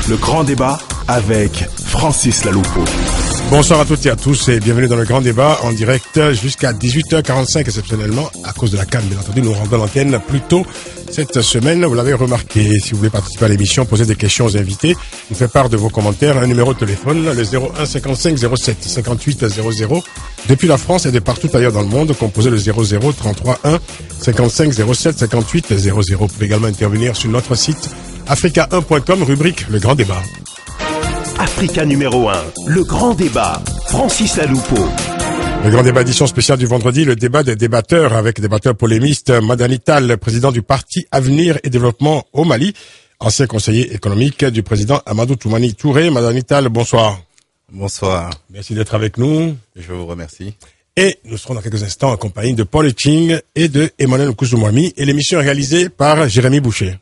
Le grand débat avec Francis Laloupeau. Bonsoir à toutes et à tous et bienvenue dans le grand débat en direct jusqu'à 18h45 exceptionnellement à cause de la canne. Bien entendu, nous rendons l'antenne plus tôt cette semaine. Vous l'avez remarqué, si vous voulez participer à l'émission, poser des questions aux invités, nous faire part de vos commentaires, un numéro de téléphone, le 01 55 07 58 00. Depuis la France et de partout ailleurs dans le monde, composez le 00 33 1 55 07 58 00. Vous pouvez également intervenir sur notre site africa1.com, rubrique Le Grand Débat. Africa numéro 1, le grand débat, Francis Laloupeau. Le grand débat édition spéciale du vendredi, le débat des débatteurs avec débatteurs polémistes. Madani Tall, président du parti Avenir et Développement au Mali, ancien conseiller économique du président Amadou Toumani Touré. Madani Tall, bonsoir. Bonsoir. Merci d'être avec nous. Je vous remercie. Et nous serons dans quelques instants en compagnie de Paul Eching et de Emmanuel Kouzoumoumi. Et l'émission est réalisée par Jérémy Boucher.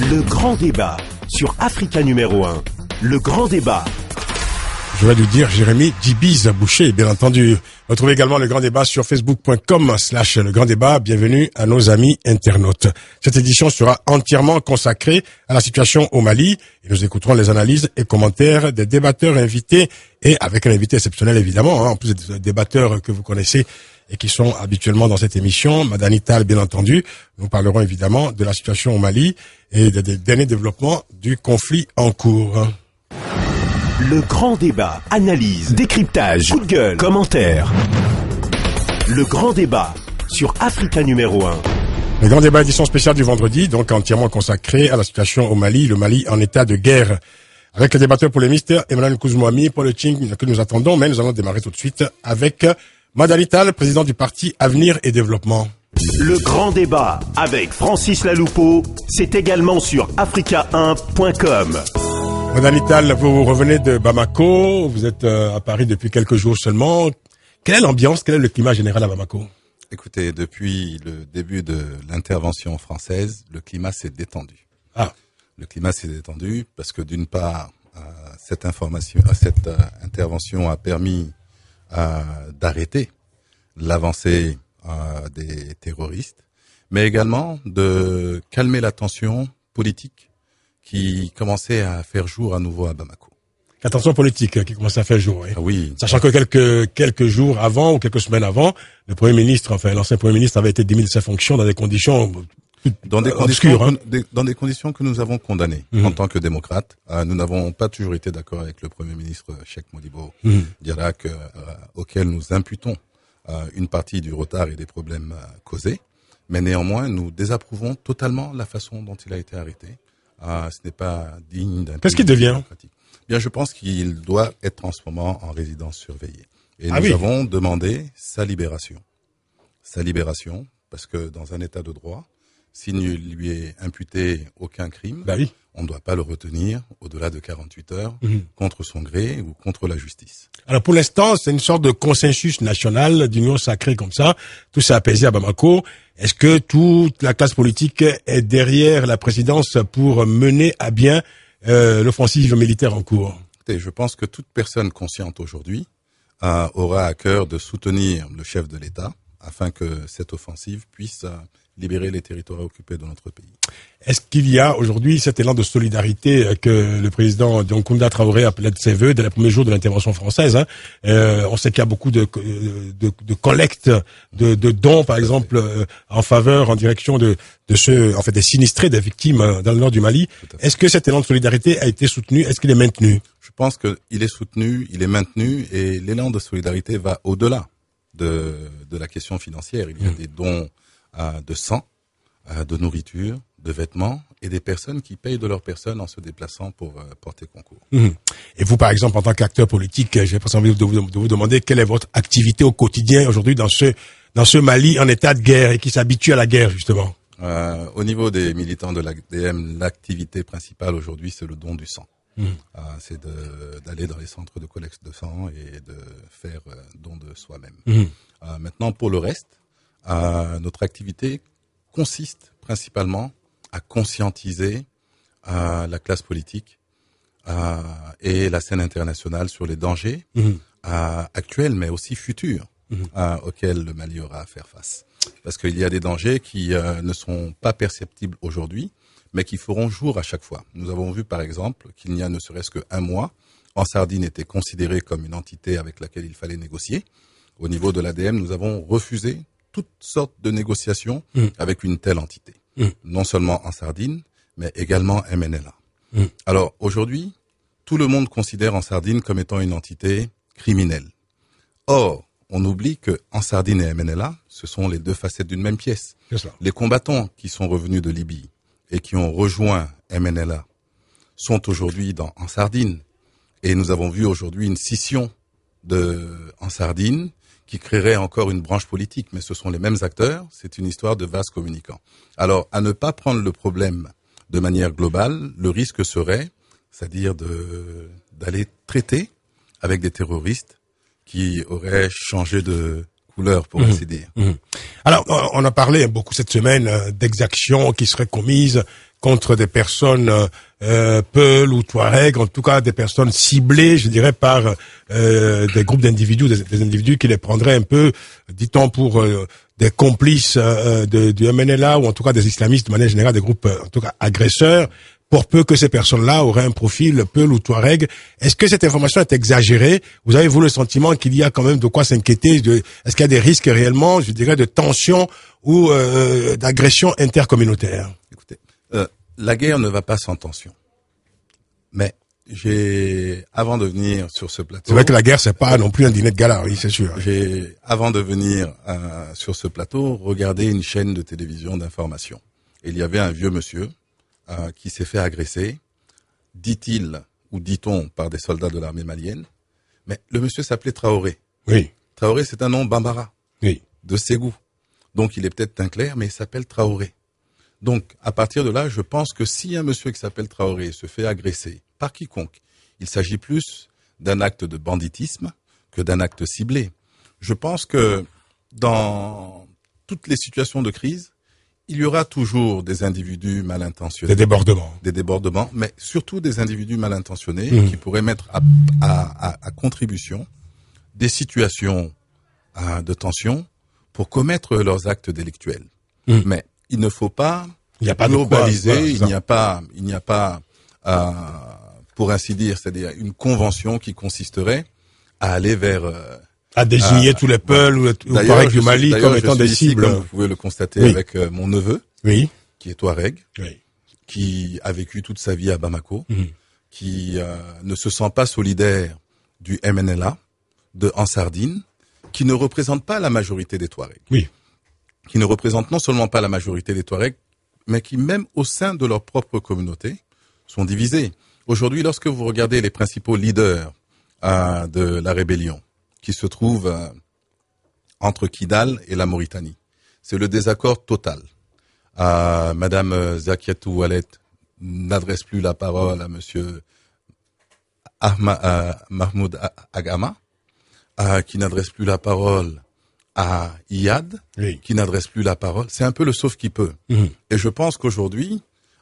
Le grand débat sur Africa numéro 1. Le grand débat. Je vais lui dire Jérémy Djibiz Boucher, bien entendu. Retrouvez également le grand débat sur facebook.com/le grand débat. Bienvenue à nos amis internautes. Cette édition sera entièrement consacrée à la situation au Mali et nous écouterons les analyses et commentaires des débatteurs invités et avec un invité exceptionnel évidemment, en plus des débatteurs que vous connaissez et qui sont habituellement dans cette émission. Madani Tall, bien entendu. Nous parlerons évidemment de la situation au Mali et des derniers développements du conflit en cours. Le grand débat, analyse, décryptage, coup de gueule, commentaires. Le grand débat sur Africa numéro 1. Le grand débat édition spéciale du vendredi, donc entièrement consacré à la situation au Mali, le Mali en état de guerre. Avec les débatteurs polémistes, Emmanuel Kouzoumoumi, Paul Eching, que nous attendons, mais nous allons démarrer tout de suite avec Madani Tall, président du parti Avenir et Développement. Le grand débat avec Francis Laloupeau, c'est également sur africa1.com. Madani Tall, vous revenez de Bamako, vous êtes à Paris depuis quelques jours seulement. Quelle est l'ambiance, quel est le climat général à Bamako? Écoutez, depuis le début de l'intervention française, le climat s'est détendu. Ah. Le climat s'est détendu parce que d'une part, cette intervention a permis d'arrêter l'avancée des terroristes, mais également de calmer la tension politique qui commençait à faire jour à nouveau à Bamako. La tension politique qui commençait à faire jour, oui. Oui. Sachant que quelques jours avant ou quelques semaines avant, le Premier ministre, l'ancien Premier ministre avait été démis de ses fonctions dans des conditions obscures. Dans des conditions que nous avons condamnées en tant que démocrates. Nous n'avons pas toujours été d'accord avec le Premier ministre Cheikh Modibo Diarra, auquel nous imputons une partie du retard et des problèmes causés. Mais néanmoins, nous désapprouvons totalement la façon dont il a été arrêté. Ce n'est pas digne d'un pays. Qu'est-ce qu'il devient? Bien, je pense qu'il doit être en ce moment en résidence surveillée. Et nous avons demandé sa libération. Sa libération, parce que dans un état de droit, s'il ne lui est imputé aucun crime, on ne doit pas le retenir au-delà de 48 heures contre son gré ou contre la justice. Alors pour l'instant, c'est une sorte de consensus national, d'union sacrée comme ça. Tout s'est apaisé à Bamako. Est-ce que toute la classe politique est derrière la présidence pour mener à bien l'offensive militaire en cours? Écoutez, je pense que toute personne consciente aujourd'hui aura à cœur de soutenir le chef de l'État afin que cette offensive puisse libérer les territoires occupés de notre pays. Est-ce qu'il y a aujourd'hui cet élan de solidarité que le président Kounda Traoré appelait de ses vœux dès les premiers jours de l'intervention française, on sait qu'il y a beaucoup de collectes, de dons, par exemple, en direction de ceux, des sinistrés, des victimes dans le nord du Mali. Est-ce que cet élan de solidarité a été soutenu? Est-ce qu'il est maintenu? Je pense qu'il est soutenu, il est maintenu, et l'élan de solidarité va au-delà de la question financière. Il y a des dons de sang, de nourriture, de vêtements et des personnes qui payent de leur personne en se déplaçant pour porter concours. Et vous, par exemple, en tant qu'acteur politique, j'ai presque envie de vous demander quelle est votre activité au quotidien aujourd'hui dans ce Mali en état de guerre et qui s'habitue à la guerre, justement. Au niveau des militants de l'ADM, l'activité principale aujourd'hui, c'est le don du sang. C'est d'aller dans les centres de collecte de sang et de faire don de soi-même. Maintenant, pour le reste, notre activité consiste principalement à conscientiser la classe politique et la scène internationale sur les dangers actuels mais aussi futurs auxquels le Mali aura à faire face. Parce qu'il y a des dangers qui ne sont pas perceptibles aujourd'hui, mais qui feront jour à chaque fois. Nous avons vu par exemple qu'il n'y a ne serait-ce qu'un mois, En Sardine était considérée comme une entité avec laquelle il fallait négocier. Au niveau de l'ADM, nous avons refusé toutes sortes de négociations avec une telle entité. Non seulement En Sardine, mais également MNLA. Alors aujourd'hui, tout le monde considère En Sardine comme étant une entité criminelle. Or, on oublie que En Sardine et MNLA, ce sont les deux facettes d'une même pièce. Les combattants qui sont revenus de Libye et qui ont rejoint MNLA sont aujourd'hui En Sardine. Et nous avons vu aujourd'hui une scission En Sardine qui créerait encore une branche politique. Mais ce sont les mêmes acteurs, c'est une histoire de vases communicants. Alors, à ne pas prendre le problème de manière globale, le risque serait, c'est-à-dire d'aller traiter avec des terroristes qui auraient changé de couleur, pour ainsi dire. Alors, on a parlé beaucoup cette semaine d'exactions qui seraient commises contre des personnes Peuls ou Touareg, en tout cas des personnes ciblées, je dirais, par des groupes d'individus, des individus qui les prendraient un peu, dit-on, pour des complices du MNLA ou en tout cas des islamistes de manière générale, des groupes en tout cas agresseurs, pour peu que ces personnes-là auraient un profil Peul ou Touareg. Est-ce que cette information est exagérée? Vous avez-vous le sentiment qu'il y a quand même de quoi s'inquiéter? Est-ce qu'il y a des risques réellement, je dirais, de tension ou d'agression intercommunautaire? Écoutez, la guerre ne va pas sans tension. Mais avant de venir sur ce plateau... C'est vrai que la guerre, c'est pas non plus un dîner de gala, oui, c'est sûr. Avant de venir sur ce plateau, regardé une chaîne de télévision d'information. Et il y avait un vieux monsieur qui s'est fait agresser, dit-il ou dit-on, par des soldats de l'armée malienne. Mais le monsieur s'appelait Traoré. Oui. Traoré, c'est un nom bambara. Oui. De Ségou. Donc il est peut-être un clair, mais il s'appelle Traoré. Donc, à partir de là, je pense que si un monsieur qui s'appelle Traoré se fait agresser par quiconque, il s'agit plus d'un acte de banditisme que d'un acte ciblé. Je pense que dans toutes les situations de crise, il y aura toujours des individus mal intentionnés. Des débordements, mais surtout des individus mal intentionnés qui pourraient mettre à contribution des situations de tension pour commettre leurs actes délictuels. Mais il ne faut pas globaliser, il n'y a pas, pour ainsi dire, c'est-à-dire une convention qui consisterait à aller vers... à désigner tous les Peuls ou Touareg du Mali comme étant des cibles. Comme vous pouvez le constater avec mon neveu, qui est Touareg, qui a vécu toute sa vie à Bamako, qui ne se sent pas solidaire du MNLA, En Sardine, qui ne représente pas la majorité des Touaregs. Qui ne représente non seulement pas la majorité des Touaregs, mais qui, même au sein de leur propre communauté, sont divisés. Aujourd'hui, lorsque vous regardez les principaux leaders de la rébellion, qui se trouvent entre Kidal et la Mauritanie, c'est le désaccord total. Madame Zakiatou Oualet n'adresse plus la parole à Monsieur Mahmoud Agama, qui n'adresse plus la parole à Iyad, qui n'adresse plus la parole. C'est un peu le sauve qui peut. Et je pense qu'aujourd'hui,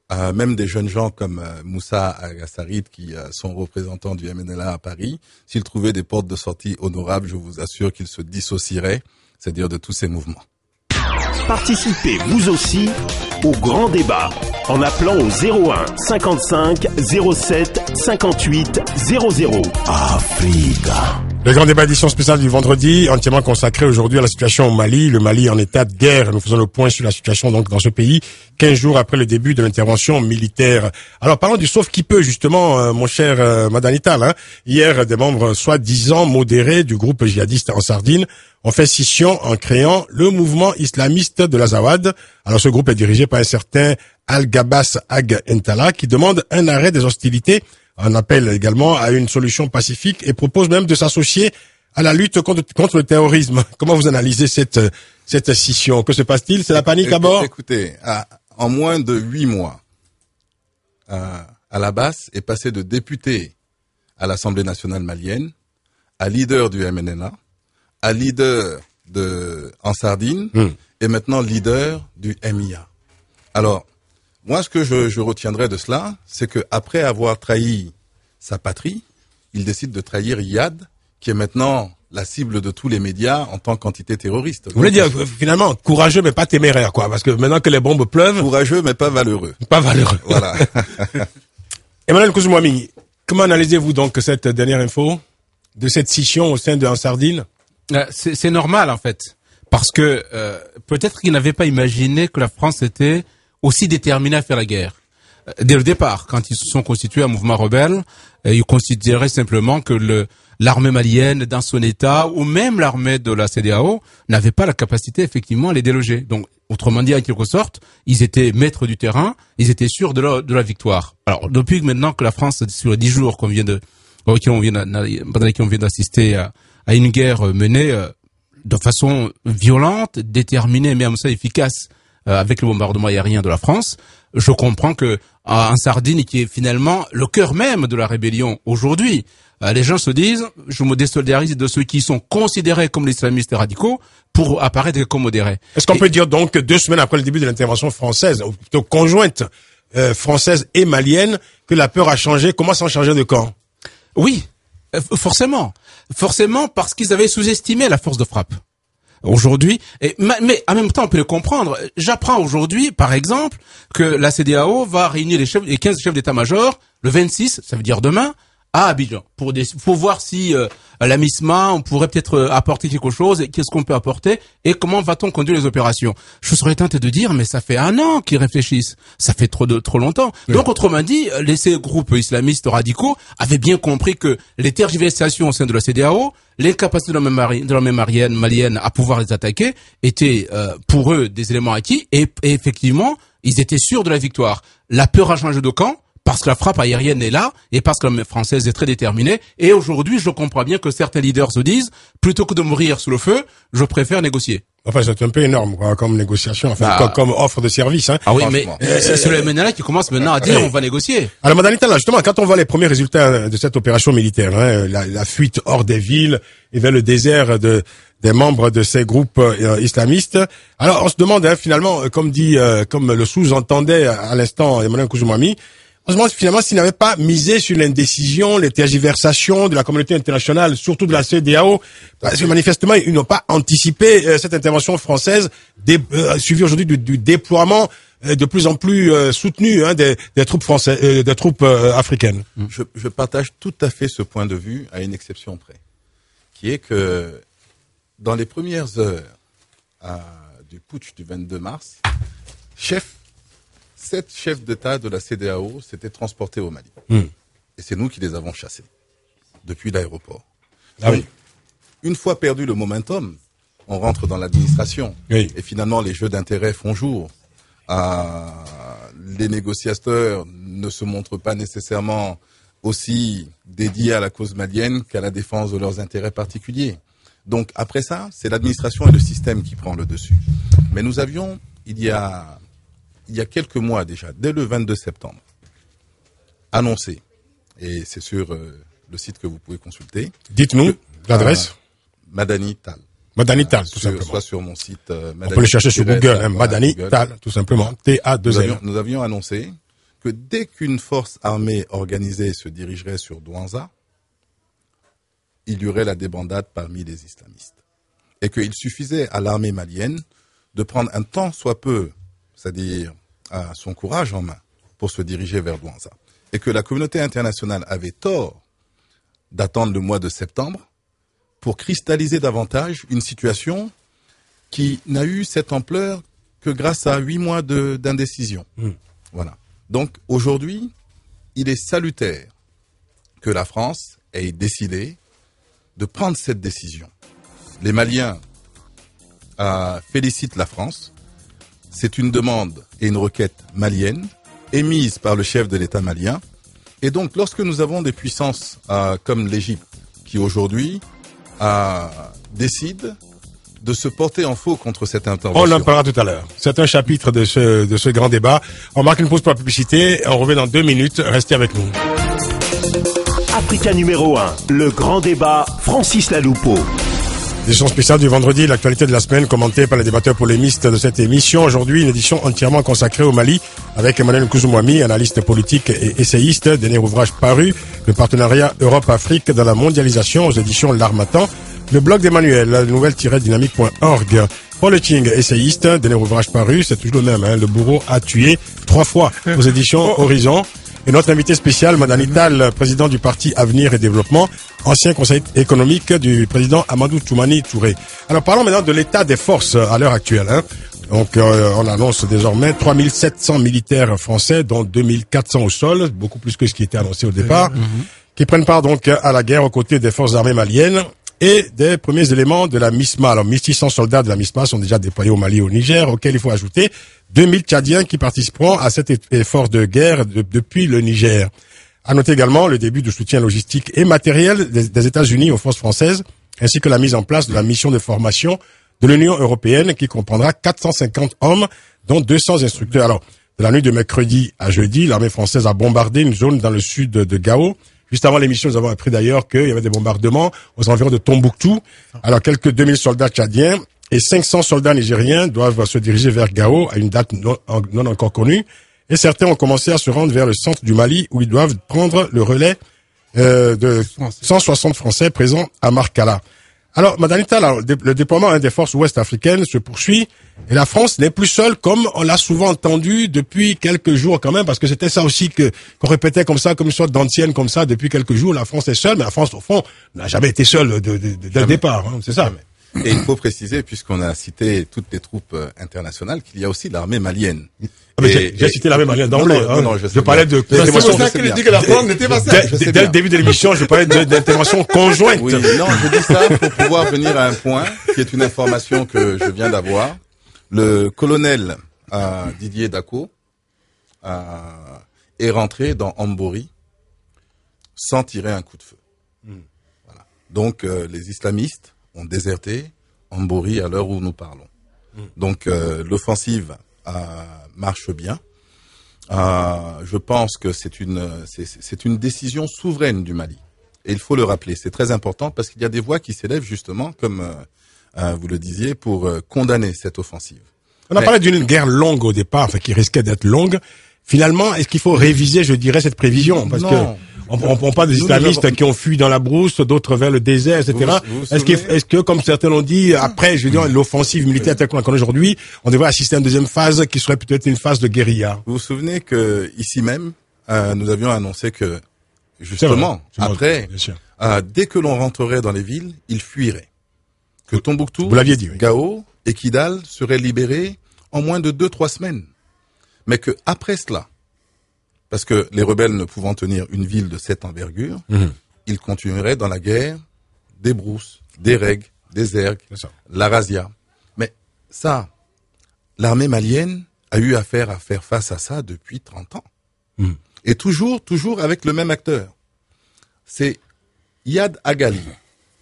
même des jeunes gens comme Moussa Agassarid, qui sont représentants du MNLA à Paris, s'ils trouvaient des portes de sortie honorables, je vous assure qu'ils se dissocieraient, c'est-à-dire de tous ces mouvements. Participez vous aussi au grand débat en appelant au 01 55 07 58 00. Africa. Le grand débat édition spéciale du vendredi, entièrement consacré aujourd'hui à la situation au Mali. Le Mali en état de guerre. Nous faisons le point sur la situation donc dans ce pays, 15 jours après le début de l'intervention militaire. Alors parlons du sauf qui peut justement, mon cher Madanital. Hier, des membres soi-disant modérés du groupe djihadiste En Sardine ont fait scission en créant le mouvement islamiste de l'Azawad. Alors ce groupe est dirigé par un certain Al-Gabas Ag Entala qui demande un arrêt des hostilités. On appelle également à une solution pacifique et propose même de s'associer à la lutte contre le terrorisme. Comment vous analysez cette scission? Que se passe-t-il? C'est la panique à bord? Écoutez, en moins de 8 mois, Al-Abbas est passé de député à l'Assemblée nationale malienne, à leader du MNLA, à leader En Sardine, et maintenant leader du MIA. Alors, moi, ce que je retiendrai de cela, c'est que après avoir trahi sa patrie, il décide de trahir Iyad, qui est maintenant la cible de tous les médias en tant qu'entité terroriste. Vous voulez dire, finalement, courageux mais pas téméraire, quoi, parce que maintenant que les bombes pleuvent... Courageux mais pas valeureux. Pas valeureux. Voilà. Emmanuel Kouzoumoumi, comment analysez-vous donc cette dernière info de cette scission au sein de en Sardine? C'est normal, en fait. Parce que peut-être qu'ils n'avaient pas imaginé que la France était aussi déterminée à faire la guerre. Dès le départ, quand ils se sont constitués un mouvement rebelle, ils considéraient simplement que l'armée malienne dans son état, ou même l'armée de la CEDEAO, n'avait pas la capacité effectivement à les déloger. Donc, autrement dit, en quelque sorte, ils étaient maîtres du terrain, ils étaient sûrs de la victoire. Alors, depuis maintenant que la France, sur les 10 jours pendant lesquels on vient d'assister à une guerre menée de façon violente, déterminée, mais à ça efficace, avec le bombardement aérien de la France, je comprends que en Sardine, qui est finalement le cœur même de la rébellion aujourd'hui, les gens se disent, je me désolidarise de ceux qui sont considérés comme les islamistes radicaux pour apparaître comme modérés. Est-ce qu'on peut dire donc que 2 semaines après le début de l'intervention française, ou plutôt conjointe française et malienne, que la peur a changé, commence à en changer de camp? Oui, forcément. Forcément parce qu'ils avaient sous-estimé la force de frappe. Aujourd'hui, mais en même temps, on peut le comprendre. J'apprends aujourd'hui, par exemple, que la CEDEAO va réunir les 15 chefs d'état-major le 26, ça veut dire demain, à Abidjan, pour voir si à la MISMA, on pourrait peut-être apporter quelque chose, et qu'est-ce qu'on peut apporter, et comment va-t-on conduire les opérations. Je serais tenté de dire, mais ça fait 1 an qu'ils réfléchissent. Ça fait trop longtemps. Oui. Donc, autrement dit, ces groupes islamistes radicaux avaient bien compris que les tergiversations au sein de la CEDEAO, l'incapacité de l'armée malienne à pouvoir les attaquer, étaient pour eux des éléments acquis, et effectivement, ils étaient sûrs de la victoire. La peur a changé de camp, parce que la frappe aérienne est là, et parce que l'armée française est très déterminée. Et aujourd'hui, je comprends bien que certains leaders se disent, plutôt que de mourir sous le feu, je préfère négocier. Enfin, c'est un peu énorme, quoi, comme négociation, enfin, comme offre de service, hein. Ah oui, mais c'est le MNLA qui commence maintenant à dire, on va négocier. Alors, Madame Talla, justement, quand on voit les premiers résultats de cette opération militaire, hein, la fuite hors des villes et vers le désert des membres de ces groupes islamistes. Alors, on se demande, hein, finalement, comme le sous-entendait à l'instant Emmanuel Kouzoumoumi, on se demande finalement s'il n'avait pas misé sur l'indécision, les tergiversations de la communauté internationale, surtout de la CEDEAO, parce que manifestement, ils n'ont pas anticipé cette intervention française, suivie aujourd'hui du déploiement de plus en plus soutenu, hein, des troupes françaises, des troupes africaines. Je partage tout à fait ce point de vue, à une exception près, qui est que dans les premières heures du putsch du 22 mars, 7 chefs d'État de la CEDEAO s'étaient transportés au Mali. Et c'est nous qui les avons chassés depuis l'aéroport. Ah oui. Une fois perdu le momentum, on rentre dans l'administration. Oui. Et finalement, les jeux d'intérêt font jour. Les négociateurs ne se montrent pas nécessairement aussi dédiés à la cause malienne qu'à la défense de leurs intérêts particuliers. Donc après ça, c'est l'administration et le système qui prend le dessus. Mais nous avions, il y a quelques mois déjà, dès le 22 septembre, annoncé, et c'est sur le site que vous pouvez consulter. Dites-nous l'adresse. Madani Tal. Madani Tal, tout simplement. Soit sur mon site. On peut le chercher sur Google, hein, Madani Tal, tout simplement. T-A-2-L. Nous avions annoncé que dès qu'une force armée organisée se dirigerait sur Douanza, il y aurait la débandade parmi les islamistes. Et qu'il suffisait à l'armée malienne de prendre un temps soit peu, c'est-à-dire son courage en main, pour se diriger vers Douanza. Et que la communauté internationale avait tort d'attendre le mois de septembre pour cristalliser davantage une situation qui n'a eu cette ampleur que grâce à 8 mois d'indécision. Voilà. Donc aujourd'hui, il est salutaire que la France ait décidé de prendre cette décision. Les Maliens félicitent la France. C'est une demande et une requête malienne émise par le chef de l'État malien. Et donc, lorsque nous avons des puissances comme l'Égypte, qui aujourd'hui décide de se porter en faux contre cette intervention. On en parlera tout à l'heure. C'est un chapitre de ce grand débat. On marque une pause pour la publicité. On revient dans 2 minutes. Restez avec nous. Africa numéro 1, le grand débat, Francis Laloupeau. Édition spéciale du vendredi, l'actualité de la semaine commentée par les débatteurs polémistes de cette émission. Aujourd'hui, une édition entièrement consacrée au Mali avec Emmanuel Kouzoumoumi, analyste politique et essayiste. Dernier ouvrage paru, le partenariat Europe-Afrique dans la mondialisation aux éditions L'Harmattan. Le blog d'Emmanuel, la nouvelle-dynamique.org. Paul Eching, essayiste, dernier ouvrage paru, c'est toujours le même, hein, Le bourreau a tué 3 fois aux éditions Horizon. Et notre invité spécial, Madani Tall, président du parti Avenir et Développement, ancien conseiller économique du président Amadou Toumani Touré. Alors parlons maintenant de l'état des forces à l'heure actuelle. Hein. Donc on annonce désormais 3700 militaires français, dont 2400 au sol, beaucoup plus que ce qui était annoncé au départ, qui prennent part donc à la guerre aux côtés des forces armées maliennes et des premiers éléments de la MISMA. Alors 1600 soldats de la MISMA sont déjà déployés au Mali et au Niger, auxquels il faut ajouter 2000 Tchadiens qui participeront à cet effort de guerre depuis le Niger. À noter également le début du soutien logistique et matériel des États-Unis aux forces françaises, ainsi que la mise en place de la mission de formation de l'Union européenne qui comprendra 450 hommes, dont 200 instructeurs. Alors, de la nuit de mercredi à jeudi, l'armée française a bombardé une zone dans le sud de Gao. Juste avant l'émission, nous avons appris d'ailleurs qu'il y avait des bombardements aux environs de Tombouctou. Alors, quelques 2000 soldats tchadiens et 500 soldats nigériens doivent se diriger vers Gao à une date non encore connue. Et certains ont commencé à se rendre vers le centre du Mali où ils doivent prendre le relais de 160 Français présents à Markala. Alors, Madani Tall, le déploiement des forces ouest africaines se poursuit et la France n'est plus seule comme on l'a souvent entendu depuis quelques jours quand même, parce que c'était ça aussi qu'on répétait comme ça, comme une sorte d'ancienne comme ça depuis quelques jours. La France est seule, mais la France au fond n'a jamais été seule dès le départ. Hein, c'est ça. Et il faut préciser, puisqu'on a cité toutes les troupes internationales, qu'il y a aussi l'armée malienne. Ah mais j'ai cité l'armée malienne d'emblée. Je parlais de c'est pour ça qu'il dit que la France n'était pas ça. Dès le début de l'émission, je parlais d'intervention conjointe. Oui, non, je dis ça pour pouvoir venir à un point qui est une information que je viens d'avoir. Le colonel Didier Dacko est rentré dans Ambori sans tirer un coup de feu. Voilà. Donc les islamistes ont déserté Ambori à l'heure où nous parlons. Donc l'offensive marche bien. Je pense que c'est une décision souveraine du Mali. Et il faut le rappeler, c'est très important parce qu'il y a des voix qui s'élèvent justement, comme vous le disiez, pour condamner cette offensive. On a parlé d'une guerre longue au départ, enfin qui risquait d'être longue. Finalement, est-ce qu'il faut réviser, je dirais, cette prévision? Parce que on parle des islamistes qui ont fui dans la brousse, d'autres vers le désert, etc. Est-ce que, comme certains l'ont dit, après, je veux dire, l'offensive militaire telle qu'on la connaît aujourd'hui, on devrait assister à une deuxième phase qui serait peut-être une phase de guérilla? Vous vous souvenez que ici même, nous avions annoncé que, justement, après, dès que l'on rentrerait dans les villes, ils fuiraient. Que Tombouctou, vous l'aviez dit, oui. Gao et Kidal seraient libérés en moins de 2-3 semaines. Mais que après cela, parce que les rebelles ne pouvant tenir une ville de cette envergure, ils continueraient dans la guerre des brousses, des règles, des ergues, la razzia. Mais ça, l'armée malienne a eu à faire face à ça depuis 30 ans. Et toujours avec le même acteur. C'est Iyad Agali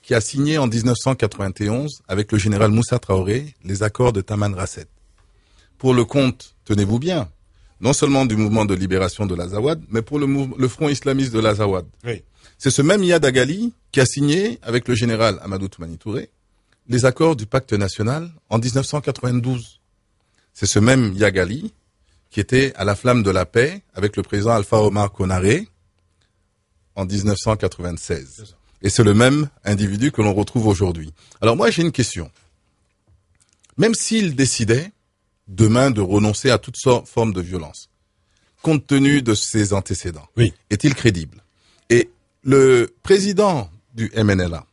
qui a signé en 1991 avec le général Moussa Traoré les accords de Taman Rasset. Pour le compte, tenez-vous bien, non seulement du mouvement de libération de l'Azawad, mais pour le front islamiste de l'Azawad. Oui. C'est ce même Iyad Agali qui a signé avec le général Amadou Toumani Touré les accords du pacte national en 1992. C'est ce même Iyad Agali qui était à la flamme de la paix avec le président Alpha Omar Konaré en 1996. Et c'est le même individu que l'on retrouve aujourd'hui. Alors moi j'ai une question. Même s'il décidait demain de renoncer à toute forme de violence, compte tenu de ses antécédents, oui, est-il crédible? Et le président du MNLA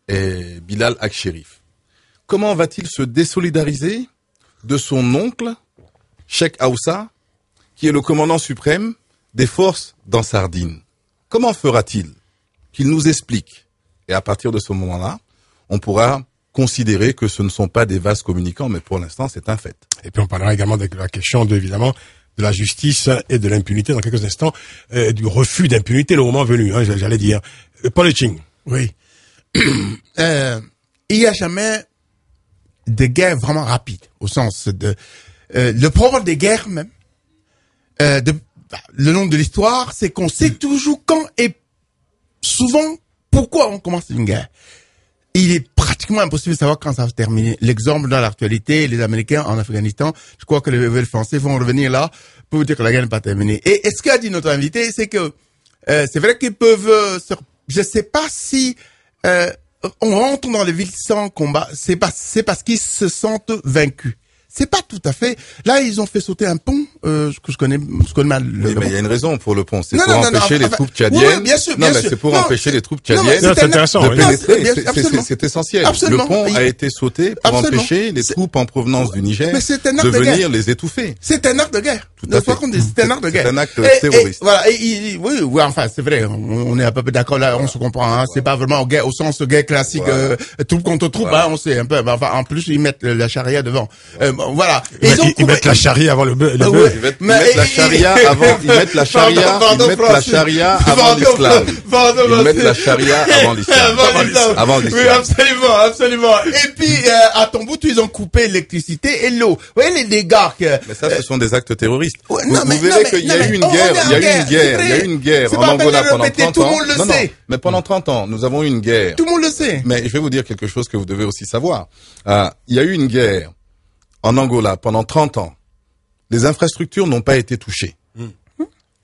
est Bilal Ak-Sherif. Comment va-t-il se désolidariser de son oncle, Cheikh Aoussa, qui est le commandant suprême des forces d'Ansardine? Comment fera-t-il? Qu'il nous explique. Et à partir de ce moment-là, on pourra considérer que ce ne sont pas des vases communicants, mais pour l'instant, c'est un fait. Et puis on parlera également de la question, évidemment, de la justice et de l'impunité dans quelques instants, du refus d'impunité le moment venu, hein, j'allais dire. Paul Eching. Oui. Il n'y a jamais de guerre vraiment rapide, au sens de... le problème des guerres même, le long de l'histoire, c'est qu'on sait toujours quand et souvent pourquoi on commence une guerre. Il est pratiquement impossible de savoir quand ça va se terminer. L'exemple dans l'actualité, les Américains en Afghanistan, je crois que les Français vont revenir là pour vous dire que la guerre n'est pas terminée. Et ce qu'a dit notre invité, c'est que c'est vrai qu'ils peuvent... je sais pas si on rentre dans les villes sans combat, c'est parce qu'ils se sentent vaincus. C'est pas tout à fait. Là, ils ont fait sauter un pont que je connais mal. Oui, mais il y a une raison pour le pont. C'est Non, pour non, non, empêcher non, les enfin, troupes tchadiennes. oui, bien sûr, non, bien mais sûr. c'est pour Non, empêcher les troupes non, mais tchadiennes c'est intéressant, de oui. pénétrer. Absolument. C'est essentiel. Absolument. Le pont a été sauté pour Absolument. empêcher les troupes en provenance du Niger Mais c'est un de acte de venir guerre. les étouffer. C'est un acte de guerre. Tout à fait. C'est un acte de guerre. C'est un acte Et terroriste. voilà. Oui, enfin, c'est vrai. On est à peu près d'accord là. On se comprend. Hein. C'est pas vraiment guerre au sens guerre classique, troupe contre troupe. Voilà. Hein, on sait un peu. Enfin, en plus, ils mettent la charia devant. Voilà. Ils mettent la charia avant le bœuf. ouais. Ils mettent la charia avant. Ils mettent la charia. Pardon, Ils mettent la charia avant l'islam. Ils mettent la charia avant l'islam. Avant l'islam. Oui, absolument. Et puis, à Tombouctou, ils ont coupé l'électricité et l'eau. Vous voyez les dégâts que... Mais ça, ce sont des actes terroristes. Ouais, Vous verrez qu'il y a eu une guerre. Il y a eu une guerre en Angola pendant 30 ans. Non, mais pendant 30 ans, nous avons eu une guerre. Tout le monde le sait. Mais je vais vous dire quelque chose que vous devez aussi savoir. Il y a eu une guerre en Angola pendant 30 ans. Les infrastructures n'ont pas été touchées.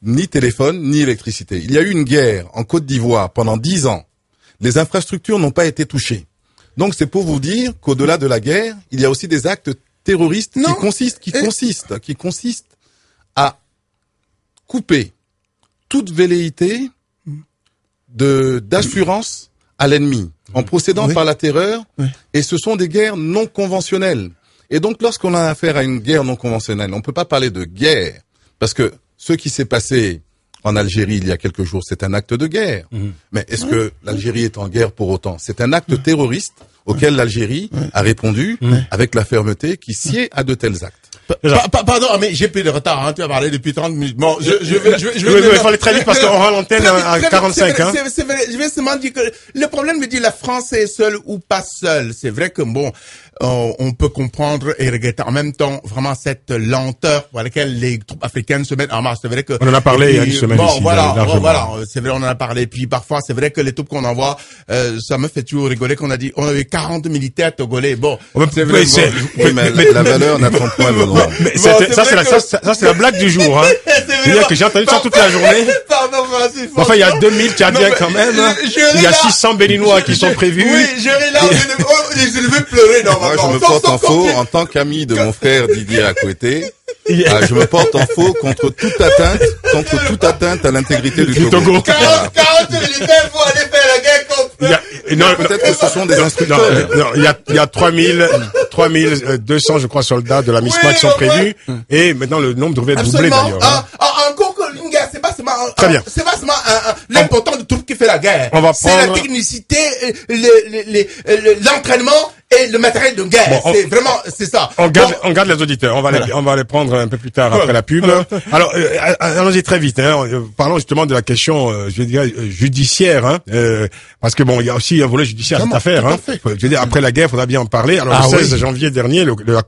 Ni téléphone, ni électricité. Il y a eu une guerre en Côte d'Ivoire pendant 10 ans. Les infrastructures n'ont pas été touchées. Donc c'est pour vous dire qu'au-delà de la guerre, il y a aussi des actes terroristes qui consistent à couper toute velléité d'assurance à l'ennemi en procédant par la terreur. Et ce sont des guerres non conventionnelles. Et donc, lorsqu'on a affaire à une guerre non conventionnelle, on ne peut pas parler de guerre, parce que ce qui s'est passé en Algérie il y a quelques jours, c'est un acte de guerre. Mais est-ce que l'Algérie est en guerre pour autant? C'est un acte terroriste auquel l'Algérie a répondu avec la fermeté qui sied à de tels actes. Pardon, mais j'ai pris de retard, hein. Tu as parlé depuis 30 minutes. Bon, je Il fallait très vite parce qu'on rend l'antenne à 45, hein. C'est vrai, je vais seulement dire que le problème de dire la France est seule ou pas seule. C'est vrai que bon, on peut comprendre et regretter en même temps vraiment cette lenteur pour laquelle les troupes africaines se mettent en marche. C'est vrai que on en a parlé il y a une semaine ici. Voilà, c'est vrai, on en a parlé. Puis parfois, c'est vrai que les troupes qu'on envoie, ça me fait toujours rigoler qu'on a dit, on avait 40 militaires togolais. Bon, c'est vrai. Mais la valeur n'a pas point de nom. Mais ça c'est la blague du jour, hein. C'est-à-dire que j'ai entendu ça toute la journée. Pardon, Francis. Enfin, il y a 2000 Tchadiens quand même. Il y a 600 Béninois qui sont prévus. Oui, je vais pleurer normalement. Moi, je me porte en faux en tant qu'ami de mon frère Didier Akoueté. Je me porte en faux contre toute atteinte à l'intégrité du Togo. 40 militaires pour aller faire la guerre contre peut-être que ce sont des instructeurs. Non, il y a 3200, je crois, soldats de la MISMA qui sont prévus. Et maintenant, le nombre devrait être doublé d'ailleurs. Encore que une guerre, c'est pas seulement très bien. C'est pas seulement l'important du troupe qui fait la guerre. C'est la technicité, l'entraînement et le matériel de guerre. Bon, c'est ça. On garde les auditeurs. On va les prendre un peu plus tard après la pub. Alors, allons-y très vite, hein. Parlons justement de la question, je dirais, judiciaire, hein. Parce que bon, il y a aussi un volet judiciaire à cette affaire, hein. Je veux dire, après la guerre, il faudra bien en parler. Alors, le 16 janvier dernier,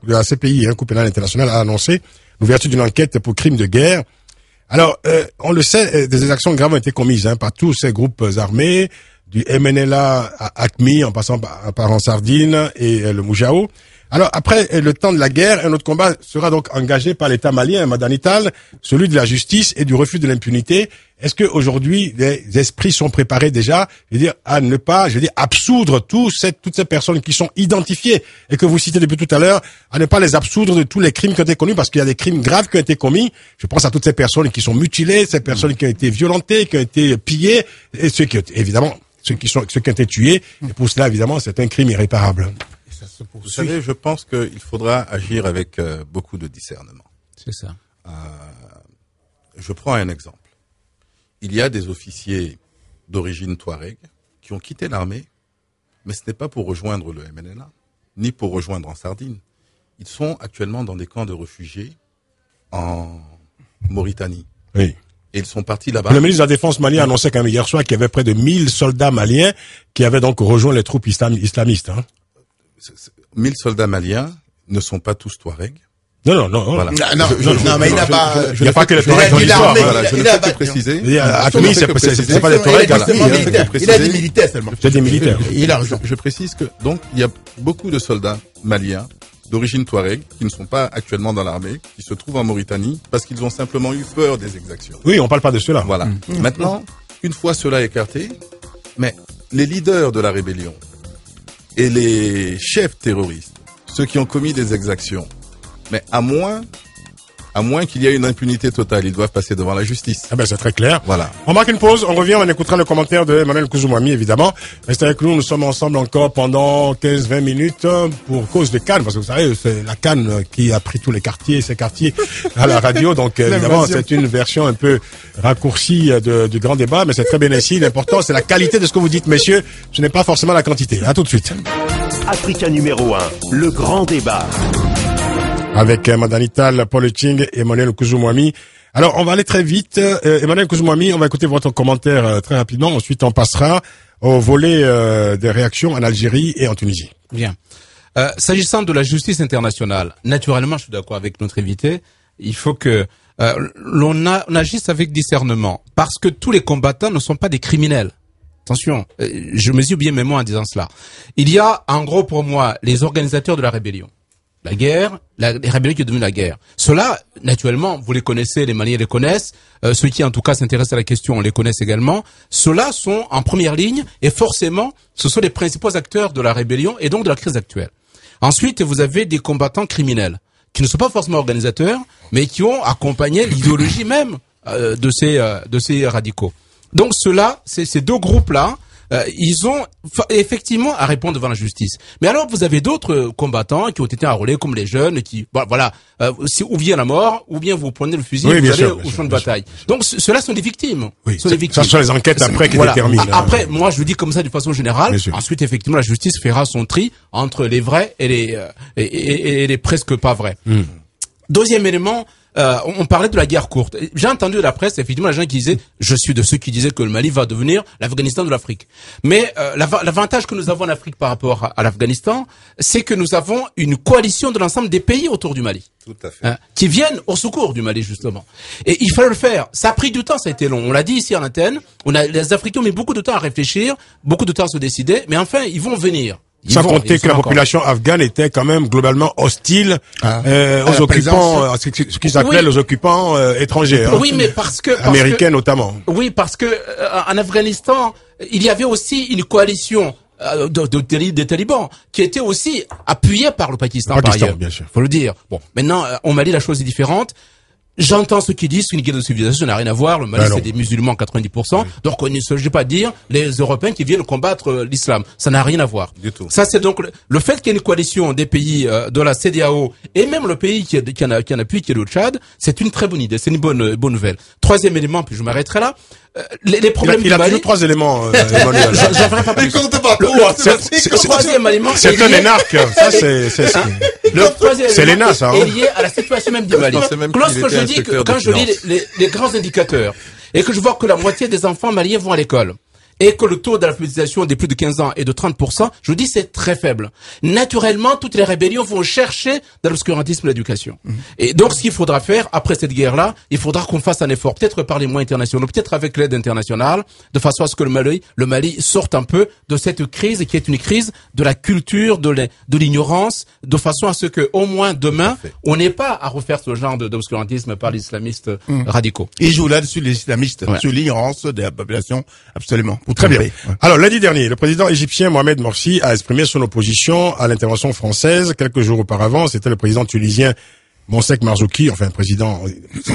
la CPI, Cour pénale internationale, a annoncé l'ouverture d'une enquête pour crimes de guerre. Alors, on le sait, des actions graves ont été commises, hein, par tous ces groupes armés, du MNLA à AQMI, en passant par en Sardine et le Moujao. Alors, après le temps de la guerre, un autre combat sera donc engagé par l'État malien, Madanital, celui de la justice et du refus de l'impunité. Est-ce que aujourd'hui les esprits sont préparés déjà, je veux dire, à ne pas, je veux dire, absoudre toutes ces personnes qui sont identifiées et que vous citez depuis tout à l'heure, à ne pas les absoudre de tous les crimes qui ont été commis, parce qu'il y a des crimes graves qui ont été commis. Je pense à toutes ces personnes qui sont mutilées, ces personnes qui ont été violentées, qui ont été pillées, et ceux qui ont été tués. Et pour cela, évidemment, c'est un crime irréparable. Vous savez, je pense qu'il faudra agir avec beaucoup de discernement. C'est ça. Je prends un exemple. Il y a des officiers d'origine touareg qui ont quitté l'armée, mais ce n'est pas pour rejoindre le MNLA, ni pour rejoindre en Sardine. Ils sont actuellement dans des camps de réfugiés en Mauritanie. Oui. Et ils sont partis là-bas. Le ministre de la Défense malien annonçait quand même hier soir qu'il y avait près de 1000 soldats maliens qui avaient donc rejoint les troupes islamistes, hein. 1000 soldats maliens ne sont pas tous touaregs. Non. Voilà. Non, mais il n'a pas. Il n'y a pas que les touaregs dans l'histoire. Voilà, je ne fais que préciser. AQMI, c'est pas des touaregs. Il a des militaires seulement. C'est des militaires. Je précise que donc il y a beaucoup de soldats maliens d'origine touareg qui ne sont pas actuellement dans l'armée, qui se trouvent en Mauritanie parce qu'ils ont simplement eu peur des exactions. Oui, on parle pas de cela. Voilà. Maintenant, une fois cela écarté, mais les leaders de la rébellion, et les chefs terroristes, ceux qui ont commis des exactions, mais à moins qu'il y ait une impunité totale, ils doivent passer devant la justice. Ah ben c'est très clair. Voilà. On marque une pause, on revient, on écoutera le commentaire de Emmanuel Kouzoumoumi, évidemment. Restez avec nous, nous sommes ensemble encore pendant 15-20 minutes pour cause de Cannes, parce que vous savez, c'est la Cannes qui a pris tous les quartiers, ces quartiers à la radio, donc évidemment c'est une version un peu raccourcie du grand débat, mais c'est très bien ainsi. L'important c'est la qualité de ce que vous dites, messieurs, ce n'est pas forcément la quantité. À tout de suite. Africa numéro 1, le grand débat. Avec Madame Ital, Paul Ching et Emmanuel Kouzoumoumi. Alors, on va aller très vite. Emmanuel Kouzoumoumi, on va écouter votre commentaire très rapidement. Ensuite, on passera au volet des réactions en Algérie et en Tunisie. Bien. S'agissant de la justice internationale, naturellement, je suis d'accord avec notre invité. Il faut que on agisse avec discernement, parce que tous les combattants ne sont pas des criminels. Attention, je mesure bien mes mots en disant cela. Il y a, en gros, pour moi, les organisateurs de la rébellion. La guerre, les rébellions qui est devenue la guerre. Ceux-là, naturellement, vous les connaissez, les Maliens les connaissent. Ceux qui, en tout cas, s'intéressent à la question, on les connaît également. Ceux-là sont en première ligne et forcément, ce sont les principaux acteurs de la rébellion et donc de la crise actuelle. Ensuite, vous avez des combattants criminels qui ne sont pas forcément organisateurs, mais qui ont accompagné l'idéologie même de ces radicaux. Donc ceux-là, ces deux groupes-là, ils ont effectivement à répondre devant la justice. Mais alors vous avez d'autres combattants qui ont été enrôlés comme les jeunes qui voilà, ou bien la mort ou bien vous prenez le fusil et vous allez au champ de bataille. Donc ceux-là sont des victimes. Oui, sont des victimes. Ça sont les enquêtes après qui voilà. déterminent. Après, moi je le dis comme ça d'une façon générale. Ensuite effectivement la justice fera son tri entre les vrais et les presque pas vrais. Deuxième élément, on parlait de la guerre courte. J'ai entendu de la presse, effectivement, les gens qui disaient, je suis de ceux qui disaient que le Mali va devenir l'Afghanistan de l'Afrique. Mais l'avantage que nous avons en Afrique par rapport à l'Afghanistan, c'est que nous avons une coalition de l'ensemble des pays autour du Mali. Tout à fait. Qui viennent au secours du Mali, justement. Et il fallait le faire. Ça a pris du temps, ça a été long. On l'a dit ici en antenne. Les Africains ont mis beaucoup de temps à réfléchir, beaucoup de temps à se décider, mais enfin, ils vont venir. Sans compter que la population afghane était quand même globalement hostile aux occupants, ce qu'ils appelaient les occupants étrangers. Oui, mais parce que américains notamment. Oui, parce que en Afghanistan, il y avait aussi une coalition des talibans qui était aussi appuyée par le Pakistan par ailleurs. Bien sûr. Faut le dire. Bon, maintenant au Mali la chose est différente. J'entends ceux qui disent qu'une guerre de civilisation, ça n'a rien à voir. Le Mali, c'est des musulmans, 90%. Donc, on ne s'agit pas de dire les Européens qui viennent combattre l'islam. Ça n'a rien à voir. Du tout. Ça, c'est donc le fait qu'il y ait une coalition des pays de la CEDEAO et même le pays qui en appuie, qui est le Tchad, c'est une très bonne idée. C'est une bonne nouvelle. Troisième élément, puis je m'arrêterai là. Les problèmes du Mali. Il a toujours 3 éléments, Emmanuel. J'en ferai pas plus. Le troisième élément. C'est un énarque. Ça, le troisième c'est l'ENA, ça. Est lié à la situation même du Mali. Lorsque je dis que quand je lis les grands indicateurs et que je vois que la moitié des enfants maliens vont à l'école et que le taux d'alphabétisation des plus de 15 ans est de 30%, je dis c'est très faible. Naturellement, toutes les rébellions vont chercher dans l'obscurantisme l'éducation. Et donc, ce qu'il faudra faire après cette guerre-là, il faudra qu'on fasse un effort, peut-être par les moyens internationaux, peut-être avec l'aide internationale, de façon à ce que le Mali sorte un peu de cette crise qui est une crise de la culture, de l'ignorance, de façon à ce que, au moins demain, on n'ait pas à refaire ce genre d'obscurantisme par les islamistes radicaux. Ils jouent là-dessus les islamistes, sur l'ignorance de la population, absolument. Très bien. Alors, lundi dernier, le président égyptien Mohamed Morsi a exprimé son opposition à l'intervention française. Quelques jours auparavant, c'était le président tunisien Monsek Marzouki, enfin un président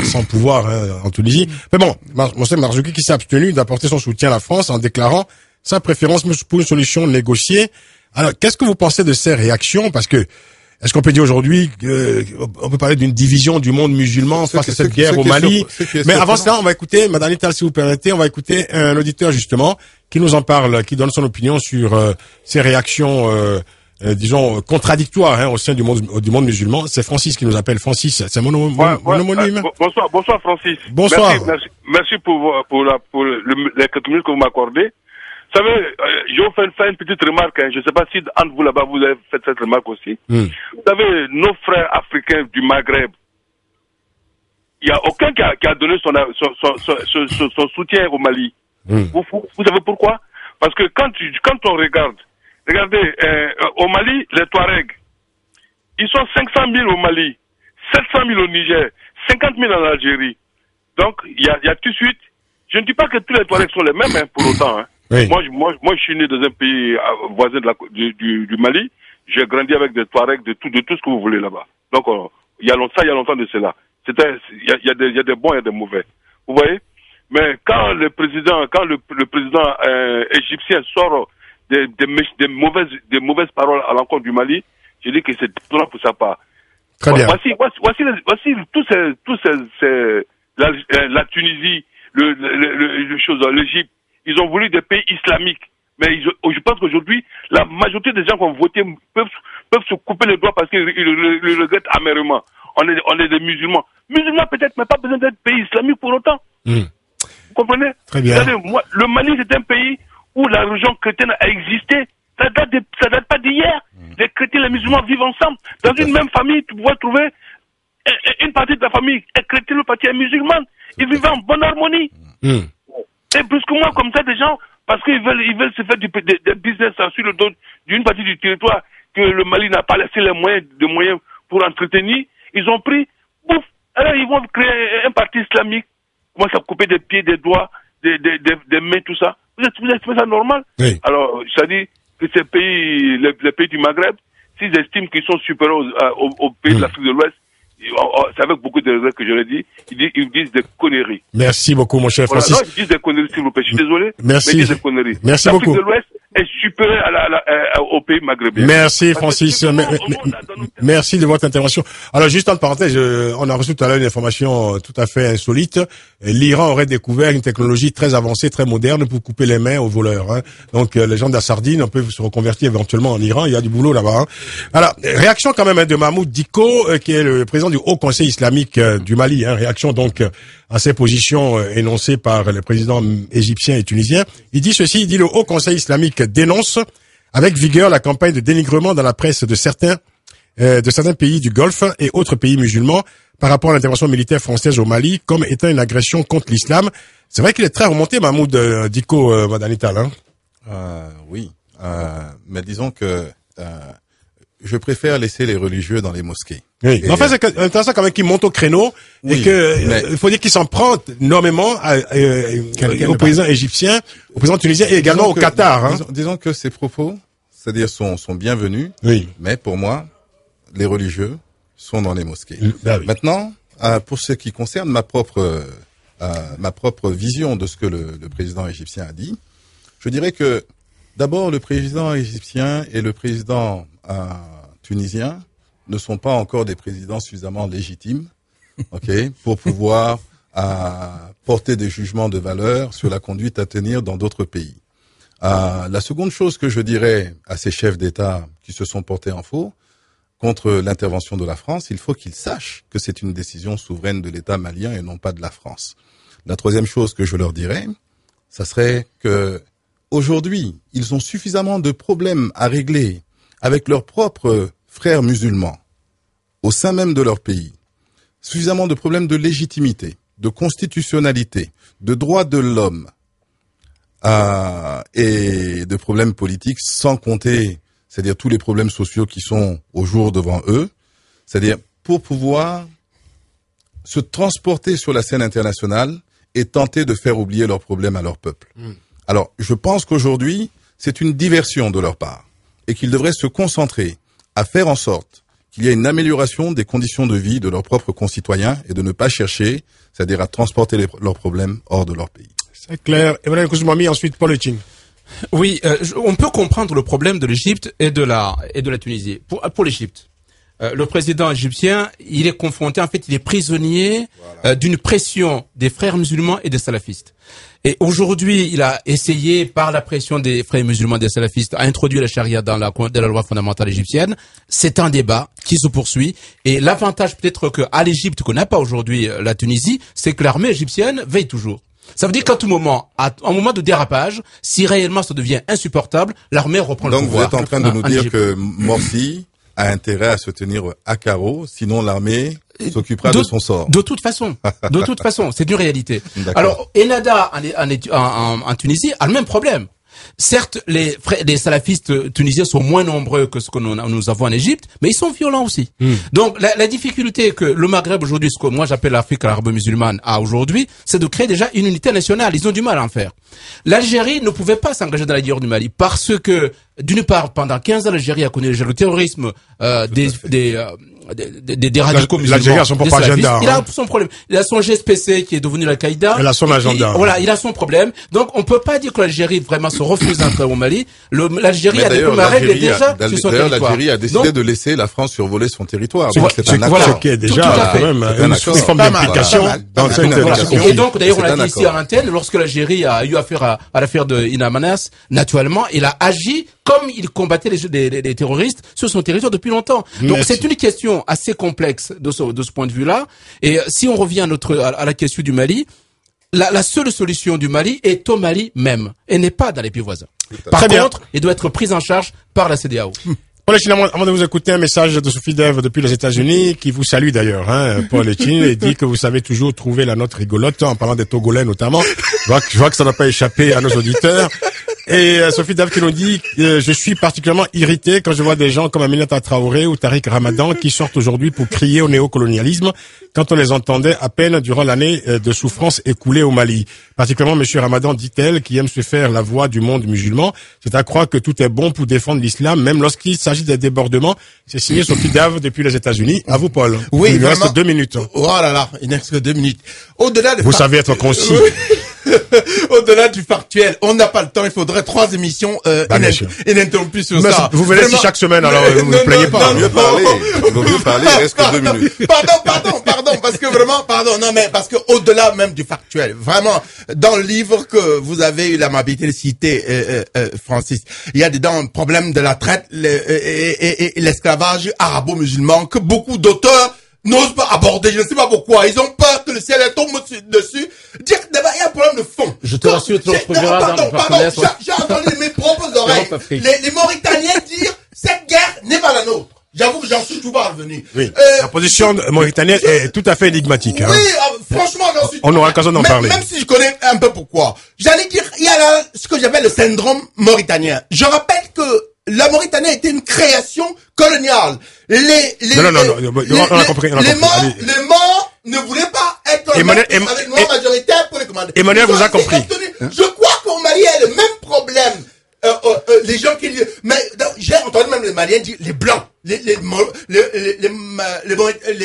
sans pouvoir en Tunisie. Mais bon, Monsek Marzouki qui s'est abstenu d'apporter son soutien à la France en déclarant sa préférence pour une solution négociée. Alors, qu'est-ce que vous pensez de ces réactions? Parce que est-ce qu'on peut dire aujourd'hui on peut parler d'une division du monde musulman face à cette guerre au Mali? Mais avant cela, on va écouter, Madame Ital, si vous permettez, on va écouter un auditeur justement qui nous en parle, qui donne son opinion sur ces réactions, disons contradictoires au sein du monde musulman. C'est Francis qui nous appelle. Francis, c'est mon homonyme. Bonsoir Francis. Bonsoir. Merci pour les quelques minutes que vous m'accordez. Vous savez, je vais faire une petite remarque. Je ne sais pas si entre vous là-bas, vous avez fait cette remarque aussi. Vous savez, nos frères africains du Maghreb, il n'y a aucun qui a donné son soutien au Mali. Vous savez pourquoi? Parce que quand on regardez, au Mali, les Touaregs, ils sont 500 000 au Mali, 700 000 au Niger, 50 000 en Algérie. Donc, il y a tout de suite, je ne dis pas que tous les Touaregs sont les mêmes, pour autant, Oui. Moi, je suis né dans un pays voisin du Mali. J'ai grandi avec des Touaregs, de tout ce que vous voulez là-bas. Donc, il y a longtemps de cela. Il y a des bons et des mauvais. Vous voyez? Mais quand le président égyptien sort des mauvaises paroles à l'encontre du Mali, je dis que c'est déplorable pour sa part. Très bien. Voici la Tunisie, l'Égypte, ils ont voulu des pays islamiques. Mais je pense qu'aujourd'hui, la majorité des gens qui ont voté peuvent se couper les doigts parce qu'ils le regrettent amèrement. On est des musulmans. Musulmans peut-être, mais pas besoin d'être pays islamique pour autant. Vous comprenez? Très bien. Moi, le Mali, c'est un pays où la religion chrétienne a existé. Ça date pas d'hier. Les chrétiens et les musulmans vivent ensemble. Dans une même famille, tu pourrais trouver une partie de la famille est chrétienne, l'autre partie est musulmane. Ils vivent en bonne harmonie. Et brusquement, comme ça, des gens, parce qu'ils veulent se faire des business sur le dos d'une partie du territoire que le Mali n'a pas laissé les moyens pour entretenir, ils ont pris, bouf, alors ils vont créer un parti islamique, commencent à couper des pieds, des doigts, des mains, tout ça. Vous êtes ça normal? Oui. Alors, ça dit que ces pays, les pays du Maghreb, s'ils estiment qu'ils sont supérieurs aux pays de l'Afrique de l'Ouest, c'est avec beaucoup de regrets que je l'ai dit, ils disent des conneries. Merci beaucoup, mon cher Voilà, Francis. non, ils disent des conneries, s'il vous plaît. Je suis désolé. Merci. Mais ils disent des conneries. Merci L'Afrique beaucoup. de l'Ouest est supérieure aux pays maghrébins. Merci, Parce que Francis. tout le monde a dans nos terres. Merci de votre intervention. Alors, juste en parenthèse, on a reçu tout à l'heure une information tout à fait insolite. L'Iran aurait découvert une technologie très avancée, très moderne pour couper les mains aux voleurs. Hein. Donc, les gens de la Sardine, on peut se reconvertir éventuellement en Iran. Il y a du boulot là-bas. Hein. Alors, réaction quand même de Mahmoud Dicko, qui est le président du Haut Conseil islamique du Mali. Hein. Réaction donc à ces positions énoncées par les présidents égyptiens et tunisiens. Il dit ceci, il dit le Haut Conseil islamique dénonce avec vigueur la campagne de dénigrement dans la presse de certains pays du Golfe et autres pays musulmans par rapport à l'intervention militaire française au Mali comme étant une agression contre l'islam. C'est vrai qu'il est très remonté, Mahmoud Dicko, Madame Ital. Hein. Oui, mais disons que je préfère laisser les religieux dans les mosquées. Oui. Mais enfin, c'est intéressant quand même qu'il monte au créneau et que il faut dire qu'il s'en prend énormément au président égyptien, au président tunisien et également au Qatar. Hein. Disons que ces propos, c'est-à-dire sont bienvenus. Oui. Mais pour moi, les religieux sont dans les mosquées. Bah oui. Maintenant, pour ce qui concerne ma propre vision de ce que le président égyptien a dit, je dirais que d'abord le président égyptien et le président tunisien ne sont pas encore des présidents suffisamment légitimes, pour pouvoir porter des jugements de valeur sur la conduite à tenir dans d'autres pays. La seconde chose que je dirais à ces chefs d'État qui se sont portés en faux contre l'intervention de la France, il faut qu'ils sachent que c'est une décision souveraine de l'État malien et non pas de la France. La troisième chose que je leur dirais, ça serait que aujourd'hui, ils ont suffisamment de problèmes à régler avec leurs propres frères musulmans au sein même de leur pays. Suffisamment de problèmes de légitimité, de constitutionnalité, de droits de l'homme et de problèmes politiques, sans compter, c'est-à-dire tous les problèmes sociaux qui sont au jour devant eux, c'est-à-dire pour pouvoir se transporter sur la scène internationale et tenter de faire oublier leurs problèmes à leur peuple. Alors, je pense qu'aujourd'hui, c'est une diversion de leur part et qu'ils devraient se concentrer à faire en sorte qu'il y ait une amélioration des conditions de vie de leurs propres concitoyens et de ne pas chercher, c'est-à-dire à transporter leurs problèmes hors de leur pays. C'est clair. Emmanuel Kouzmoumi, ensuite Paul Eching. Oui, on peut comprendre le problème de l'Égypte et de la Tunisie. Pour l'Égypte, le président égyptien, il est confronté, en fait, il est prisonnier d'une pression des frères musulmans et des salafistes. Et aujourd'hui, il a essayé, par la pression des frères musulmans et des salafistes, à introduire la charia dans la loi fondamentale égyptienne. C'est un débat qui se poursuit. Et l'avantage peut-être qu'à l'Égypte, qu'on n'a pas aujourd'hui la Tunisie, c'est que l'armée égyptienne veille toujours. Ça veut dire qu'à tout moment, à un moment de dérapage, si réellement ça devient insupportable, l'armée reprend le pouvoir. Donc vous êtes en train de nous dire que Morsi a intérêt à se tenir à carreau, sinon l'armée s'occupera de son sort. De toute façon, c'est une réalité. Alors, Ennahda en Tunisie a le même problème. Certes, les salafistes tunisiens sont moins nombreux que ce que nous avons en Égypte, mais ils sont violents aussi. Donc, la difficulté que le Maghreb aujourd'hui, ce que moi j'appelle l'Afrique arabo-musulmane a aujourd'hui, c'est de créer déjà une unité nationale. Ils ont du mal à en faire. L'Algérie ne pouvait pas s'engager dans la guerre du Mali parce que, d'une part, pendant 15 ans, l'Algérie a connu le terrorisme des radicaux musulmans. L'Algérie a son propre agenda. Il a son problème. Il a son GSPC qui est devenu l'Al-Qaïda. Il a son agenda. Voilà, il a son problème. Donc, on peut pas dire que l'Algérie vraiment se refuse d'entrer au Mali. L'Algérie a des règles déjà sur son territoire. L'Algérie a décidé de laisser la France survoler son territoire. Donc, c'est un voilà. accord. Ce qui est déjà quand même une forme d'implication dans cette discussion. Et donc, d'ailleurs, on l'a dit ici à l'antenne, lorsque l'Algérie a eu affaire à l'affaire de Inamanas, naturellement, il a agi comme il combattait les terroristes sur son territoire depuis longtemps. Donc, c'est une question assez complexe de ce point de vue-là. Et si on revient à la question du Mali, la seule solution du Mali est au Mali même, et n'est pas dans les pays voisins. Par contre, il doit être pris en charge par la CEDEAO. Paul Echine, avant de vous écouter, un message de Sophie Dev depuis les États-Unis, qui vous salue d'ailleurs, Paul Echine, et dit que vous savez toujours trouver la note rigolote, en parlant des Togolais notamment. Je vois que ça n'a pas échappé à nos auditeurs. Et Sophie Dav qui nous dit je suis particulièrement irrité quand je vois des gens comme Aminata Traoré ou Tariq Ramadan qui sortent aujourd'hui pour crier au néocolonialisme quand on les entendait à peine durant l'année de souffrance écoulée au Mali. Particulièrement Monsieur Ramadan, dit-elle, qui aime se faire la voix du monde musulman. C'est à croire que tout est bon pour défendre l'islam, même lorsqu'il s'agit des débordements. C'est signé Sophie Dav depuis les États-Unis. À vous, Paul. Oui, il nous reste 2 minutes. Oh là là, il ne reste que 2 minutes. Au-delà de vous savez être concis. Au-delà du factuel, on n'a pas le temps, il faudrait 3 émissions ininterrompues sur ça. Vous venez ici chaque semaine, alors vous ne plaignez pas. Il vaut mieux parler, il reste que 2 minutes. Pardon, parce que vraiment, parce que au-delà même du factuel, vraiment, dans le livre que vous avez eu l'amabilité de citer, Francis, il y a dedans un problème de la traite et l'esclavage arabo-musulman que beaucoup d'auteurs n'osent pas aborder, je ne sais pas pourquoi. Ils ont peur que le ciel tombe dessus. Dire que d'abord, il y a un problème de fond. Je te rassure, tu le trouveras dans le j'ai entendu mes propres oreilles. Les Mauritaniens dire, cette guerre n'est pas la nôtre. J'avoue que j'en suis tout parvenu. Oui. La position mauritanienne est tout à fait énigmatique. Oui, franchement, j'en suis. On aura l'occasion d'en parler. Même si je connais un peu pourquoi. J'allais dire, il y a là ce que j'appelle le syndrome mauritanien. Je rappelle que la Mauritanie a été une création coloniale. Non, on a compris. Les morts ne voulaient pas être avec noirs majoritaires pour les commander. Emmanuel vous a compris. Je crois qu'au Mali, il y a le même problème. Les gens qui, mais j'ai entendu même les Maliens dire les blancs, les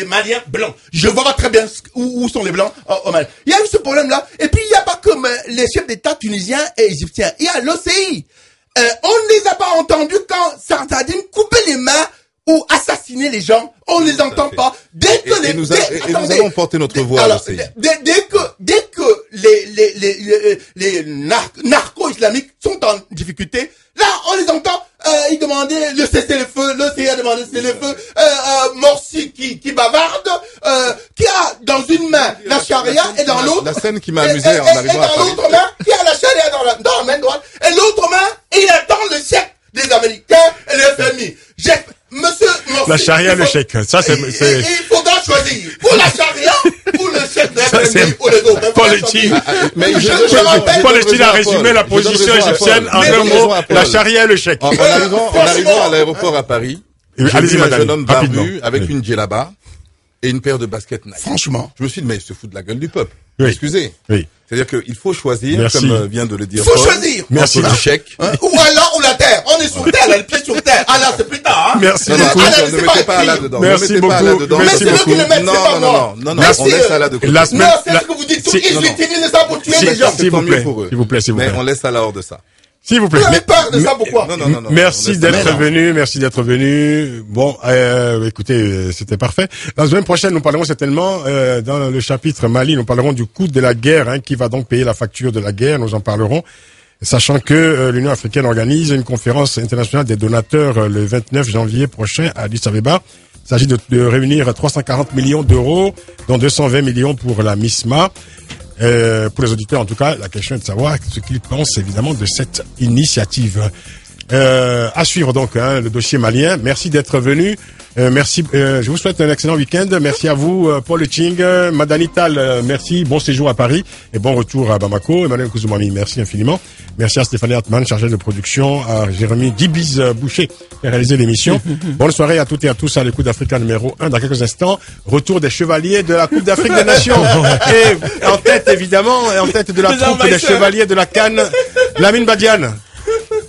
Maliens blancs. Je vois pas très bien où sont les blancs au Mali. Il y a eu ce problème-là. Et puis il n'y a pas que les chefs d'État tunisiens et égyptiens. Il y a l'OCI. On ne les a pas entendus quand Sartadine coupait les mains ou assassinait les gens. On ne les entend pas. Dès que nous allons porter notre voix à l'OCI. Dès que les narco-islamiques sont en difficulté, là, on les entend, ils demandaient le cessez-le-feu, l'OCI a demandé le cessez-le-feu, Morsi qui bavarde, qui a dans une main la charia et dans l'autre... La scène qui m'a amusé en arrivant à Paris. Et dans l'autre main, qui a la charia dans la main droite, et l'autre main, il attend le chèque des Américains et le FMI. Monsieur Morsi, la charia et le chèque. Ça, c'est... Il faudra choisir. Pour la charia, ou le chèque de FMI, ou les autres. Paul Echine a résumé la position égyptienne en un mot, la charia et le chèque. En arrivant à l'aéroport à Paris, j'ai vu un jeune homme barbu avec une djellaba et une paire de baskets Nike. Franchement. Je me suis dit, mais il se fout de la gueule du peuple. Oui. Excusez. Oui. C'est-à-dire qu'il faut choisir, Merci. comme vient de le dire Faut Paul, choisir. Merci. entre le chèque. Ou Allah ou la terre. On est sur terre, là, le pied sur terre. Allah, c'est plus tard, hein. Merci Non, beaucoup. attention, ne mettez pas Allah dedans. Merci Ne mettez pas beaucoup. Allah dedans. Mais Merci c'est eux beaucoup. qui le mettent, c'est pas moi. Non, Merci, on laisse Allah de côté. La Non, semaine, c'est ce que vous dites. Ils non. utilisent ça pour tuer Si- les gens. s'il vous Tant mieux plaît. pour eux. S'il vous plaît, s'il vous Mais plaît. on laisse Allah hors de ça. S'il vous plaît. Vous avez peur de ça, pourquoi? Non. Merci On laisse d'être Allah. venu, Bon, écoutez, c'était parfait. La semaine prochaine, nous parlerons certainement, dans le chapitre Mali, nous parlerons du coût de la guerre, qui va donc payer la facture de la guerre. Nous en parlerons. Sachant que l'Union africaine organise une conférence internationale des donateurs le 29 janvier prochain à Addis Abeba. Il s'agit de réunir 340 millions d'euros, dont 220 millions pour la MISMA. Pour les auditeurs, en tout cas, la question est de savoir ce qu'ils pensent évidemment de cette initiative. À suivre donc le dossier malien. Merci d'être venu. Merci. Je vous souhaite un excellent week-end. Merci à vous, Paul Ching, Madani Tal. Merci. Bon séjour à Paris et bon retour à Bamako. Emmanuel Kouzoumami, merci infiniment. Merci à Stéphanie Hartmann, chargée de production, à Jérémy Dibiz Boucher qui a réalisé l'émission. Bonne soirée à toutes et à tous à l'écoute d'Africa numéro 1. Dans quelques instants, retour des chevaliers de la Coupe d'Afrique des Nations. Et en tête, évidemment, en tête de la troupe des chevaliers de la CAN, Lamine Badiane.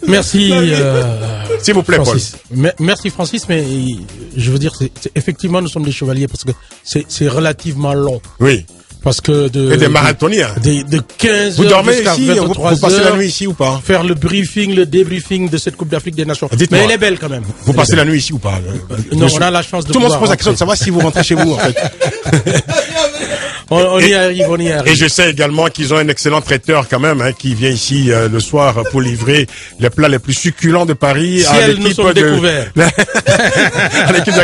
Merci, s'il vous plaît, Francis. Merci Francis, mais je veux dire, effectivement, nous sommes des chevaliers parce que c'est relativement long. Oui. Parce que et des marathoniens. De 15 vous heures dormez jusqu'à ici, 23 vous passez heures, la nuit ici ou pas? Faire le briefing, le débriefing de cette Coupe d'Afrique des Nations. Dites-moi. Mais elle est belle quand même. Vous passez la nuit ici ou pas? Non, on a la chance de tout le monde se pose la rentrer. question de savoir si vous rentrez chez vous, en fait. On y arrive. Et je sais également qu'ils ont un excellent traiteur quand même, qui vient ici le soir pour livrer les plats les plus succulents de Paris. Ciel, nous sommes découverts. À l'équipe de...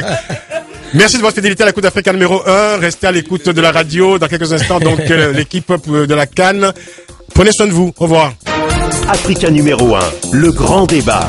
Merci de votre fidélité à la Coupe d'Afrique numéro 1. Restez à l'écoute de la radio. Dans quelques instants, donc, l'équipe de la CAN. Prenez soin de vous. Au revoir. Africa numéro 1, le grand débat.